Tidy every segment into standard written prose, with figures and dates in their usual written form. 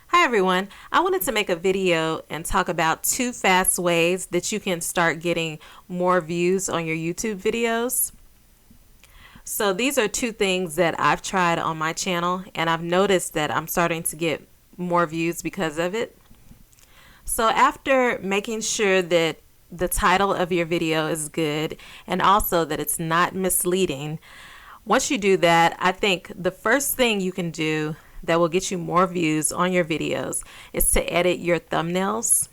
Hi everyone, I wanted to make a video and talk about 2 fast ways that you can start getting more views on your YouTube videos. So these are 2 things that I've tried on my channel and I've noticed that I'm starting to get more views because of it. So after making sure that the title of your video is good and also that it's not misleading, once you do that, I think the first thing you can do that will get you more views on your videos is to edit your thumbnails.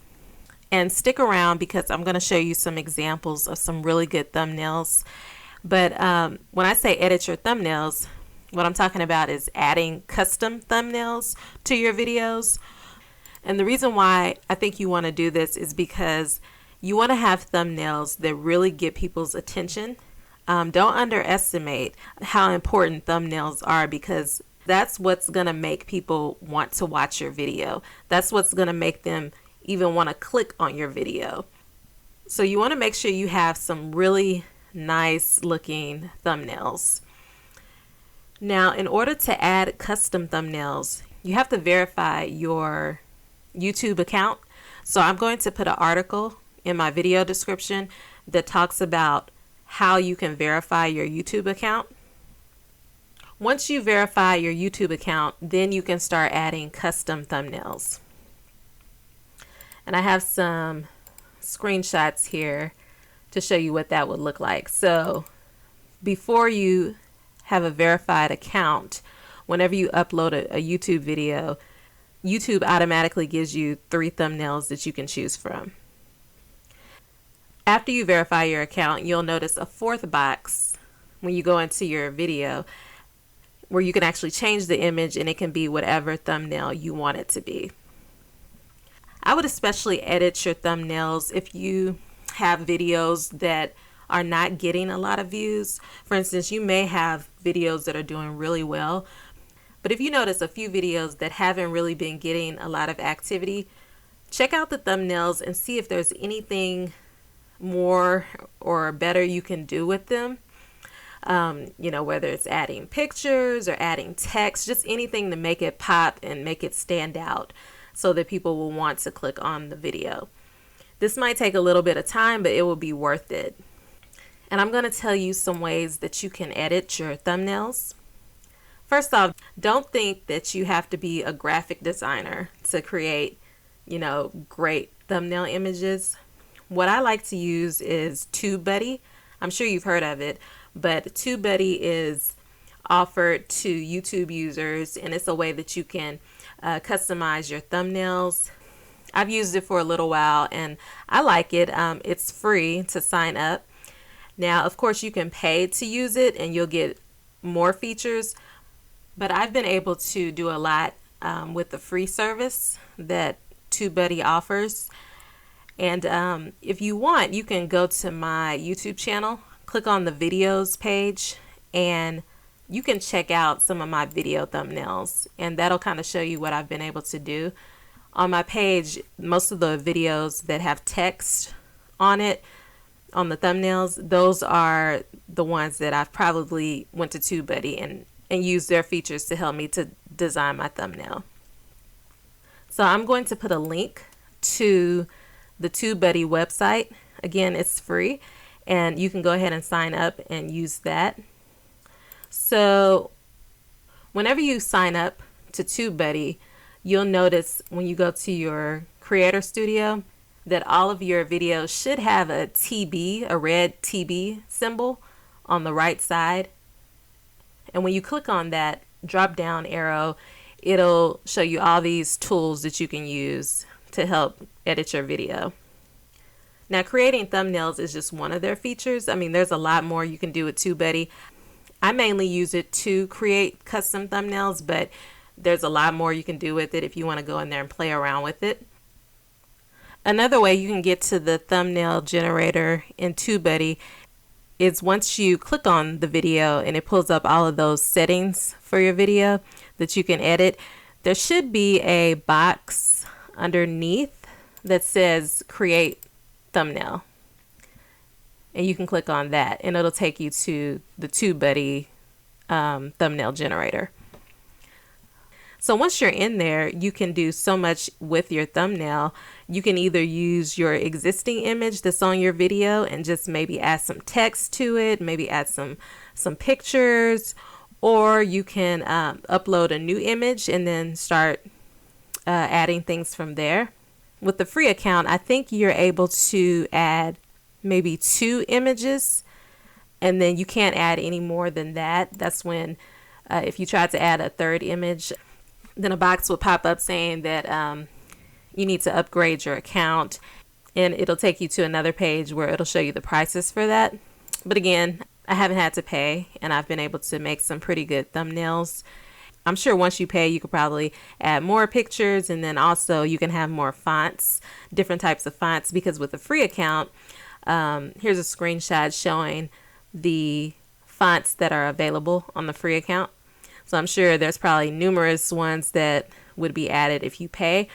And stick around because I'm going to show you some examples of some really good thumbnails. But when I say edit your thumbnails, what I'm talking about is adding custom thumbnails to your videos. And the reason why I think you want to do this is because you want to have thumbnails that really get people's attention. Don't underestimate how important thumbnails are, because that's what's going to make people want to watch your video. That's what's going to make them even want to click on your video. So you want to make sure you have some really nice looking thumbnails. Now, in order to add custom thumbnails, you have to verify your YouTube account. So I'm going to put an article in my video description that talks about how you can verify your YouTube account. Once you verify your YouTube account, then you can start adding custom thumbnails. And I have some screenshots here to show you what that would look like. So before you have a verified account, whenever you upload a YouTube video, YouTube automatically gives you 3 thumbnails that you can choose from. After you verify your account, you'll notice a 4th box when you go into your video where you can actually change the image, and it can be whatever thumbnail you want it to be. I would especially edit your thumbnails if you have videos that are not getting a lot of views. For instance, you may have videos that are doing really well, but if you notice a few videos that haven't really been getting a lot of activity, check out the thumbnails and see if there's anything more or better you can do with them. Whether it's adding pictures or adding text, just anything to make it pop and make it stand out so that people will want to click on the video. This might take a little bit of time, but it will be worth it. And I'm going to tell you some ways that you can edit your thumbnails. First off, don't think that you have to be a graphic designer to create, great thumbnail images. What I like to use is TubeBuddy. I'm sure you've heard of it, but TubeBuddy is offered to YouTube users, and it's a way that you can customize your thumbnails. I've used it for a little while and I like it. It's free to sign up. Now, of course, you can pay to use it and you'll get more features, but I've been able to do a lot with the free service that TubeBuddy offers. And if you want, you can go to my YouTube channel, click on the videos page, and you can check out some of my video thumbnails, and that'll kind of show you what I've been able to do. On my page, most of the videos that have text on it, on the thumbnails, those are the ones that I've probably went to TubeBuddy and used their features to help me to design my thumbnail. So I'm going to put a link to the TubeBuddy website. Again, it's free and you can go ahead and sign up and use that. So whenever you sign up to TubeBuddy, you'll notice when you go to your Creator Studio that all of your videos should have a TB, a red TB symbol on the right side. And when you click on that drop down arrow, it'll show you all these tools that you can use to help edit your video. Now, creating thumbnails is just one of their features. I mean, there's a lot more you can do with TubeBuddy. I mainly use it to create custom thumbnails, but there's a lot more you can do with it if you want to go in there and play around with it. Another way you can get to the thumbnail generator in TubeBuddy is once you click on the video and it pulls up all of those settings for your video that you can edit, there should be a box underneath that says create thumbnail. And you can click on that and it'll take you to the TubeBuddy thumbnail generator. So once you're in there, you can do so much with your thumbnail. You can either use your existing image that's on your video and just maybe add some text to it, maybe add some pictures, or you can upload a new image and then start adding things from there. With the free account, I think you're able to add maybe 2 images, and then you can't add any more than that. That's when if you try to add a 3rd image, then a box will pop up saying that you need to upgrade your account, and it'll take you to another page where it'll show you the prices for that. But again, I haven't had to pay, and I've been able to make some pretty good thumbnails. I'm sure once you pay, you could probably add more pictures, and then also you can have more fonts, different types of fonts, because with the free account, here's a screenshot showing the fonts that are available on the free account. So I'm sure there's probably numerous ones that would be added if you pay.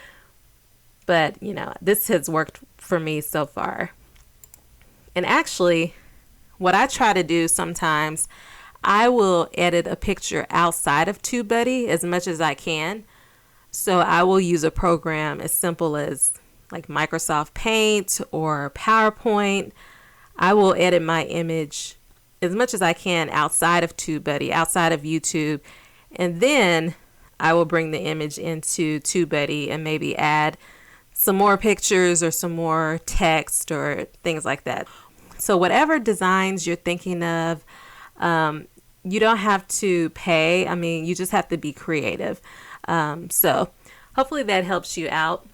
But, you know, this has worked for me so far. And actually, what I try to do sometimes, I will edit a picture outside of TubeBuddy as much as I can. So I will use a program as simple as like Microsoft Paint or PowerPoint. I will edit my image as much as I can outside of TubeBuddy, outside of YouTube, and then I will bring the image into TubeBuddy and maybe add some more pictures or some more text or things like that. So whatever designs you're thinking of, you don't have to pay. I mean, you just have to be creative. So hopefully that helps you out.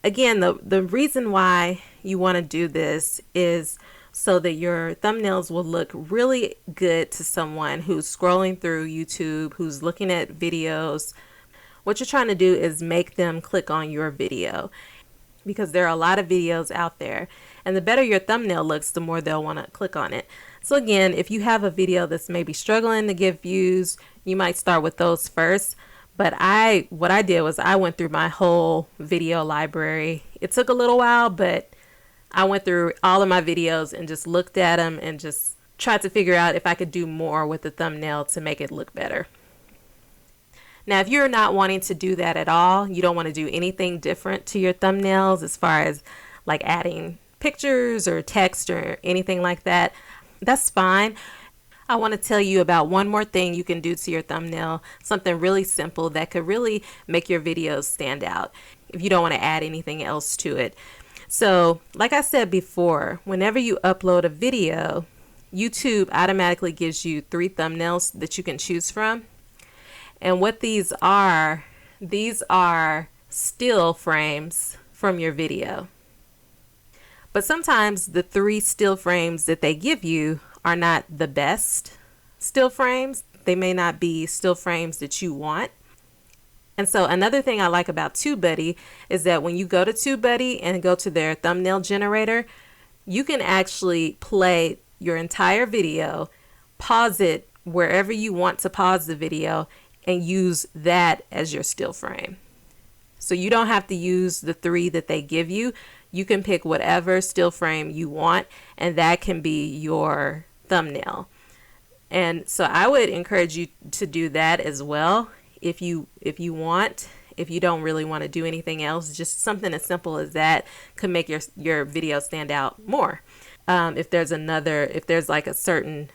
Again, the reason why you want to do this is so that your thumbnails will look really good to someone who's scrolling through YouTube, who's looking at videos. What you're trying to do is make them click on your video, because there are a lot of videos out there, and the better your thumbnail looks, the more they'll want to click on it. So again, if you have a video that's maybe struggling to get views, you might start with those first. But what I did was I went through my whole video library. It took a little while, but I went through all of my videos and just looked at them and just tried to figure out if I could do more with the thumbnail to make it look better. Now, if you're not wanting to do that at all, you don't want to do anything different to your thumbnails as far as like adding pictures or text or anything like that, that's fine. I want to tell you about one more thing you can do to your thumbnail, something really simple that could really make your videos stand out if you don't want to add anything else to it. So, like I said before, whenever you upload a video, YouTube automatically gives you 3 thumbnails that you can choose from. And what these are still frames from your video. But sometimes the 3 still frames that they give you are not the best still frames. They may not be still frames that you want. And so another thing I like about TubeBuddy is that when you go to TubeBuddy and go to their thumbnail generator, you can actually play your entire video, pause it wherever you want to pause the video, and use that as your still frame. So you don't have to use the 3 that they give you. You can pick whatever still frame you want, and that can be your thumbnail. And so I would encourage you to do that as well. If you want, if you don't really want to do anything else, just something as simple as that could make your video stand out more. If there's like a certain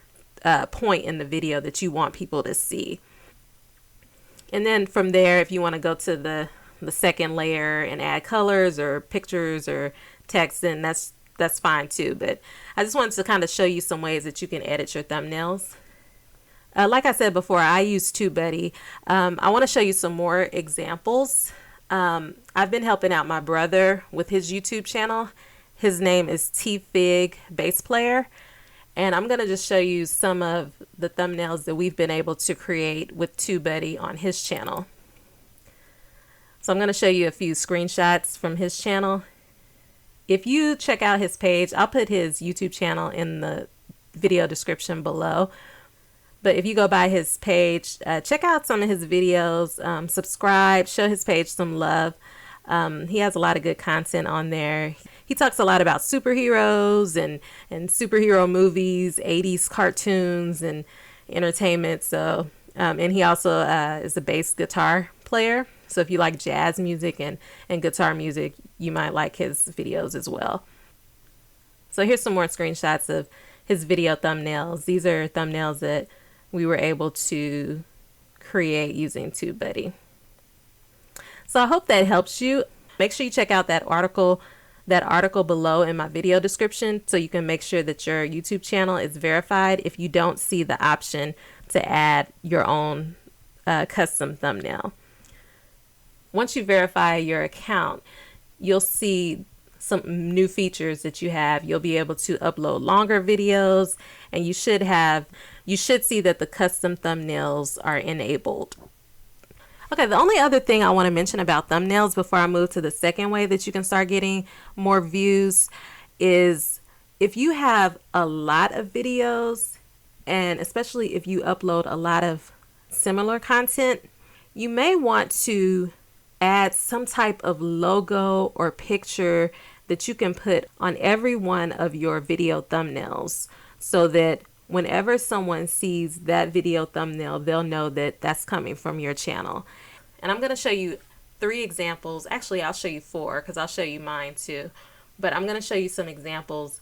point in the video that you want people to see. And then from there, if you want to go to the second layer and add colors or pictures or text, then that's fine too. But I just wanted to kind of show you some ways that you can edit your thumbnails. Like I said before, I use TubeBuddy. I want to show you some more examples. I've been helping out my brother with his YouTube channel. His name is T-Fig Bass Player. And I'm going to just show you some of the thumbnails that we've been able to create with TubeBuddy on his channel. So I'm going to show you a few screenshots from his channel. If you check out his page, I'll put his YouTube channel in the video description below. But if you go by his page, check out some of his videos, subscribe, show his page some love. He has a lot of good content on there. He talks a lot about superheroes and superhero movies, 80s cartoons and entertainment. So, and he also is a bass guitar player. player. So if you like jazz music and guitar music, you might like his videos as well. So here's some more screenshots of his video thumbnails. These are thumbnails that we were able to create using TubeBuddy. So I hope that helps you. Make sure you check out that article below in my video description so you can make sure that your YouTube channel is verified if you don't see the option to add your own custom thumbnail. Once you verify your account, you'll see some new features that you have. You'll be able to upload longer videos, and you should see that the custom thumbnails are enabled. Okay, the only other thing I want to mention about thumbnails before I move to the second way that you can start getting more views is if you have a lot of videos, and especially if you upload a lot of similar content, you may want to add some type of logo or picture that you can put on every one of your video thumbnails so that whenever someone sees that video thumbnail, they'll know that that's coming from your channel. And I'm going to show you 3 examples. Actually, I'll show you 4 because I'll show you mine too. But I'm going to show you some examples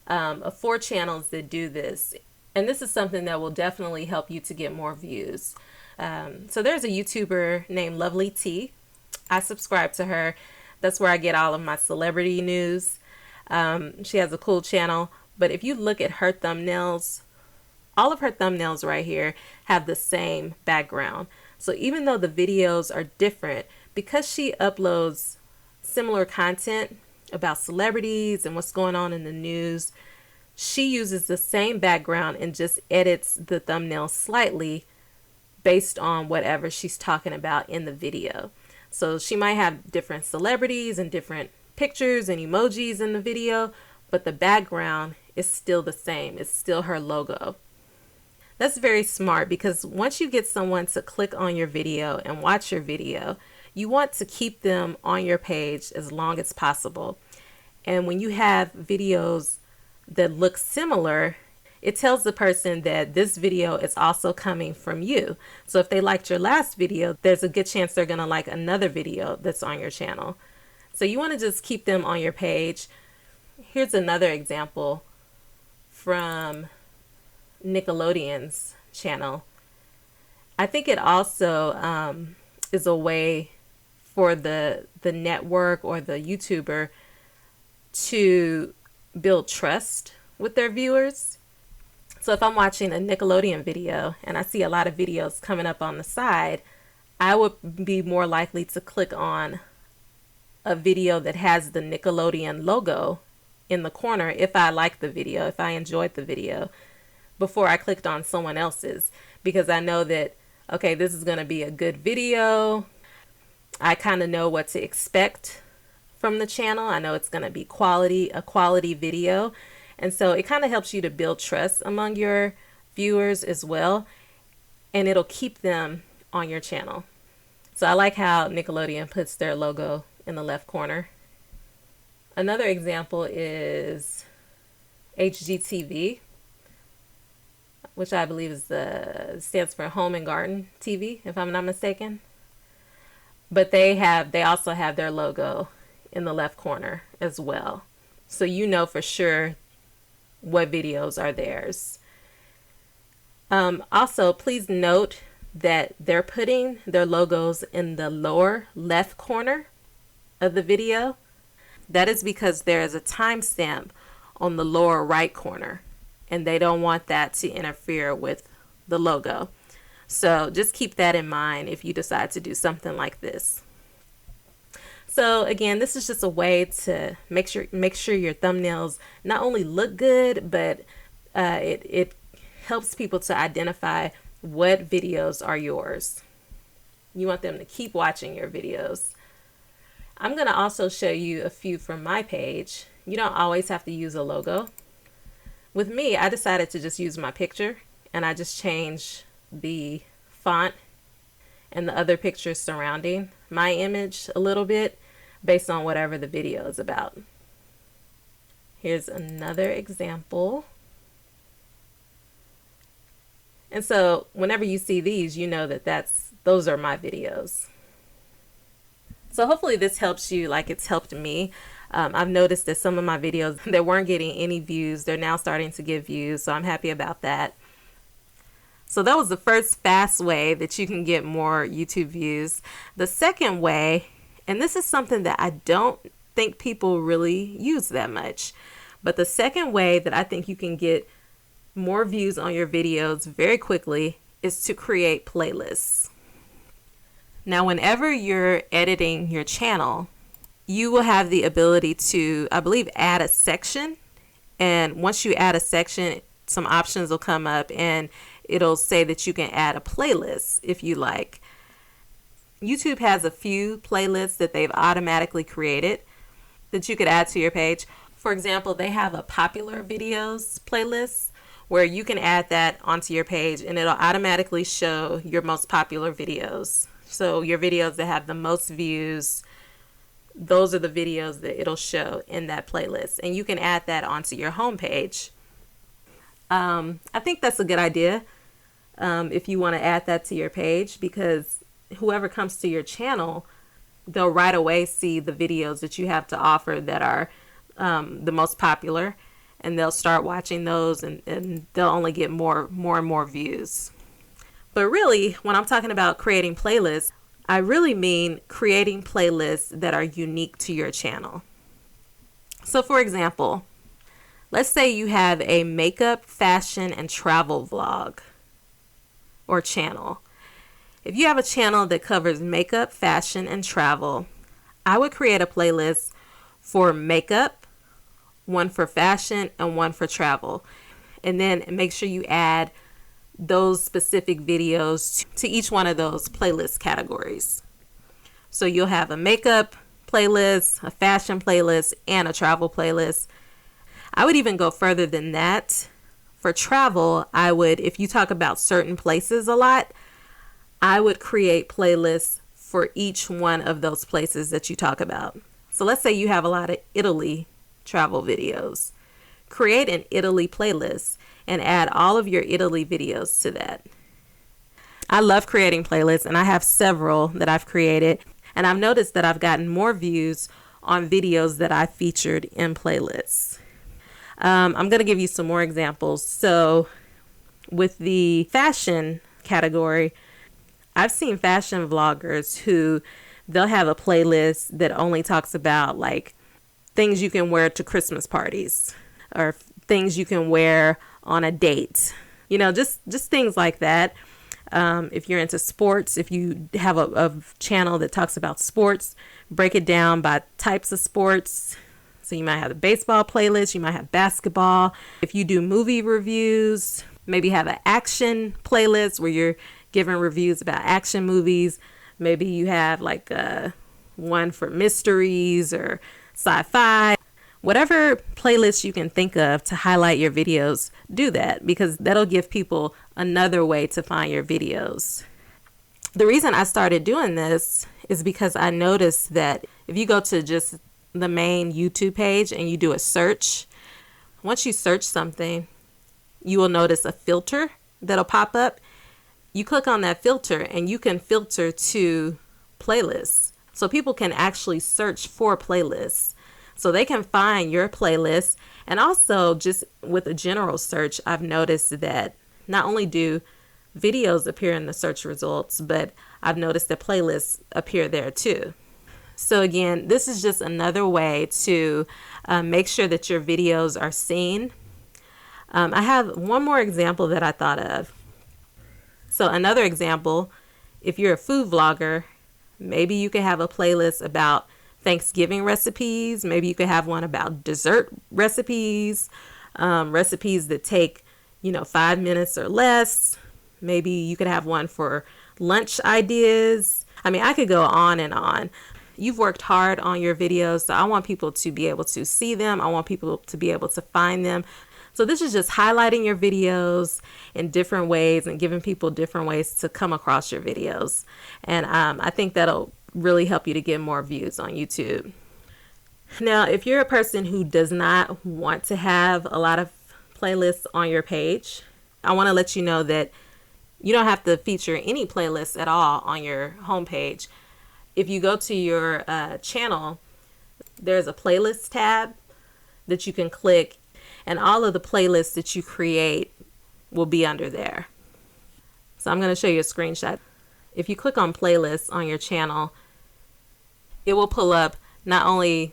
of 4 channels that do this. And this is something that will definitely help you to get more views. So there's a YouTuber named Lovely T. I subscribe to her. That's where I get all of my celebrity news. She has a cool channel. But if you look at her thumbnails, all of her thumbnails right here have the same background. So even though the videos are different, because she uploads similar content about celebrities and what's going on in the news, she uses the same background and just edits the thumbnail slightly based on whatever she's talking about in the video. So she might have different celebrities and different pictures and emojis in the video, but the background is still the same. It's still her logo. That's very smart because once you get someone to click on your video and watch your video, you want to keep them on your page as long as possible. And when you have videos that look similar, it tells the person that this video is also coming from you. So if they liked your last video, there's a good chance they're going to like another video that's on your channel. So you want to just keep them on your page. Here's another example from Nickelodeon's channel. I think it also is a way for the network or the YouTuber to build trust with their viewers. So if I'm watching a Nickelodeon video and I see a lot of videos coming up on the side, I would be more likely to click on a video that has the Nickelodeon logo in the corner if I like the video, if I enjoyed the video, before I clicked on someone else's, because I know that, okay, this is going to be a good video. I kind of know what to expect from the channel. I know it's going to be a quality video. And so it kind of helps you to build trust among your viewers as well. And it'll keep them on your channel. So I like how Nickelodeon puts their logo in the left corner. Another example is HGTV, which I believe stands for Home and Garden TV, if I'm not mistaken. But they also have their logo in the left corner as well. So you know for sure what videos are theirs. Also, please note that they're putting their logos in the lower left corner of the video. That is because there is a timestamp on the lower right corner, and they don't want that to interfere with the logo. So just keep that in mind if you decide to do something like this. So again, this is just a way to make sure your thumbnails not only look good, but it helps people to identify what videos are yours. You want them to keep watching your videos. I'm going to also show you a few from my page. You don't always have to use a logo. With me, I decided to just use my picture, and I just changed the font and the other pictures surrounding my image a little bit based on whatever the video is about. Here's another example. And so whenever you see these, you know that those are my videos. So hopefully this helps you like it's helped me. I've noticed that some of my videos that weren't getting any views, they're now starting to get views, so I'm happy about that. So that was the first fast way that you can get more YouTube views. The second way, and this is something that I don't think people really use that much, but the second way that I think you can get more views on your videos very quickly is to create playlists. Now, whenever you're editing your channel, you will have the ability to, I believe, add a section. And once you add a section, some options will come up and it'll say that you can add a playlist if you like. YouTube has a few playlists that they've automatically created that you could add to your page. For example, they have a popular videos playlist where you can add that onto your page and it'll automatically show your most popular videos. So your videos that have the most views, those are the videos that it'll show in that playlist. And you can add that onto your homepage. I think that's a good idea if you want to add that to your page, because whoever comes to your channel, they'll right away see the videos that you have to offer that are the most popular, and they'll start watching those and they'll only get more and more views. But really, when I'm talking about creating playlists, I really mean creating playlists that are unique to your channel. So for example, let's say you have a makeup, fashion, and travel vlog or channel. If you have a channel that covers makeup, fashion, and travel, I would create a playlist for makeup, one for fashion, and one for travel. And then make sure you add those specific videos to each one of those playlist categories. So you'll have a makeup playlist, a fashion playlist, and a travel playlist. I would even go further than that. For travel, I would, if you talk about certain places a lot, I would create playlists for each one of those places that you talk about. So let's say you have a lot of Italy travel videos. Create an Italy playlist and add all of your Italy videos to that. I love creating playlists, and I have several that I've created, and I've noticed that I've gotten more views on videos that I featured in playlists. I'm going to give you some more examples. So with the fashion category, I've seen fashion vloggers who they'll have a playlist that only talks about like things you can wear to Christmas parties or things you can wear on a date, you know, just things like that. If you're into sports, if you have a channel that talks about sports, break it down by types of sports. So you might have a baseball playlist, you might have basketball. If you do movie reviews, maybe have an action playlist where you're giving reviews about action movies. Maybe you have like one for mysteries or sci-fi. Whatever playlist you can think of to highlight your videos, do that, because that'll give people another way to find your videos. The reason I started doing this is because I noticed that if you go to just the main YouTube page and you do a search, once you search something, you will notice a filter that'll pop up. You click on that filter and you can filter to playlists. So people can actually search for playlists. So they can find your playlist. And also just with a general search, I've noticed that not only do videos appear in the search results, but I've noticed that playlists appear there too. So again, this is just another way to make sure that your videos are seen. I have one more example that I thought of. So another example, if you're a food vlogger, maybe you could have a playlist about Thanksgiving recipes. Maybe you could have one about dessert recipes, recipes that take, 5 minutes or less. Maybe you could have one for lunch ideas. I mean, I could go on and on. You've worked hard on your videos, so I want people to be able to see them. I want people to be able to find them. So this is just highlighting your videos in different ways and giving people different ways to come across your videos. And I think that'll really help you to get more views on YouTube. Now, if you're a person who does not want to have a lot of playlists on your page, I want to let you know that you don't have to feature any playlists at all on your homepage. If you go to your channel, there's a playlist tab that you can click, and all of the playlists that you create will be under there. So I'm going to show you a screenshot. If you click on playlists on your channel, it will pull up not only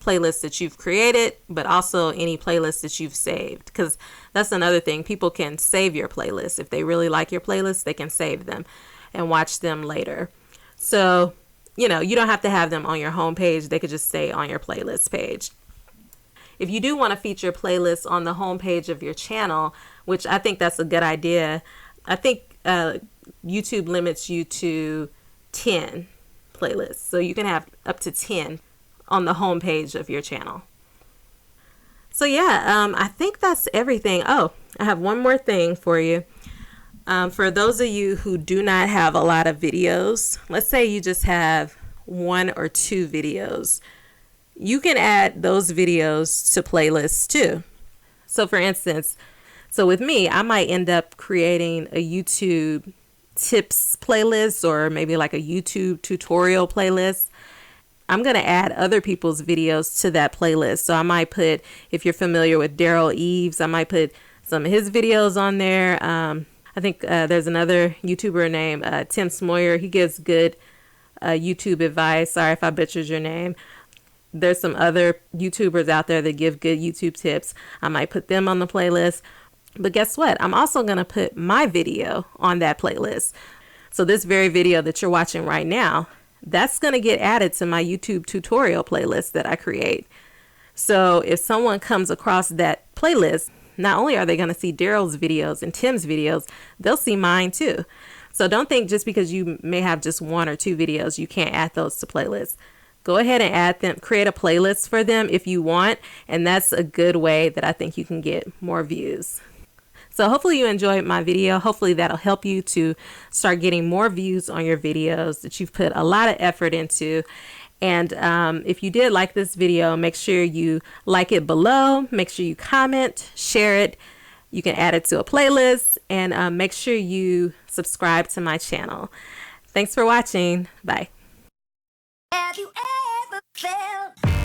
playlists that you've created, but also any playlists that you've saved. Because that's another thing. People can save your playlists. If they really like your playlists, they can save them and watch them later. So, you know, you don't have to have them on your home page. They could just stay on your playlist page. If you do want to feature playlists on the home page of your channel, which I think that's a good idea, I think YouTube limits you to 10 playlists. So you can have up to 10 on the home page of your channel. So yeah, I think that's everything. Oh, I have one more thing for you. For those of you who do not have a lot of videos, let's say you just have 1 or 2 videos, you can add those videos to playlists too. So for instance, so with me, I might end up creating a YouTube tips playlist or maybe like a YouTube tutorial playlist. I'm going to add other people's videos to that playlist. So I might put, if you're familiar with Daryl Eves, I might put some of his videos on there. I think there's another YouTuber named Tim Smoyer. He gives good YouTube advice. Sorry if I butchered your name. There's some other YouTubers out there that give good YouTube tips. I might put them on the playlist. But guess what? I'm also going to put my video on that playlist. So this very video that you're watching right now, that's going to get added to my YouTube tutorial playlist that I create. So if someone comes across that playlist, not only are they going to see Daryl's videos and Tim's videos, they'll see mine too. So don't think just because you may have just 1 or 2 videos, you can't add those to playlists. Go ahead and add them, create a playlist for them if you want. And that's a good way that I think you can get more views. So hopefully you enjoyed my video. Hopefully that'll help you to start getting more views on your videos that you've put a lot of effort into. And if you did like this video, make sure you like it below. Make sure you comment, share it. You can add it to a playlist, and make sure you subscribe to my channel. Thanks for watching. Bye. Have you ever felt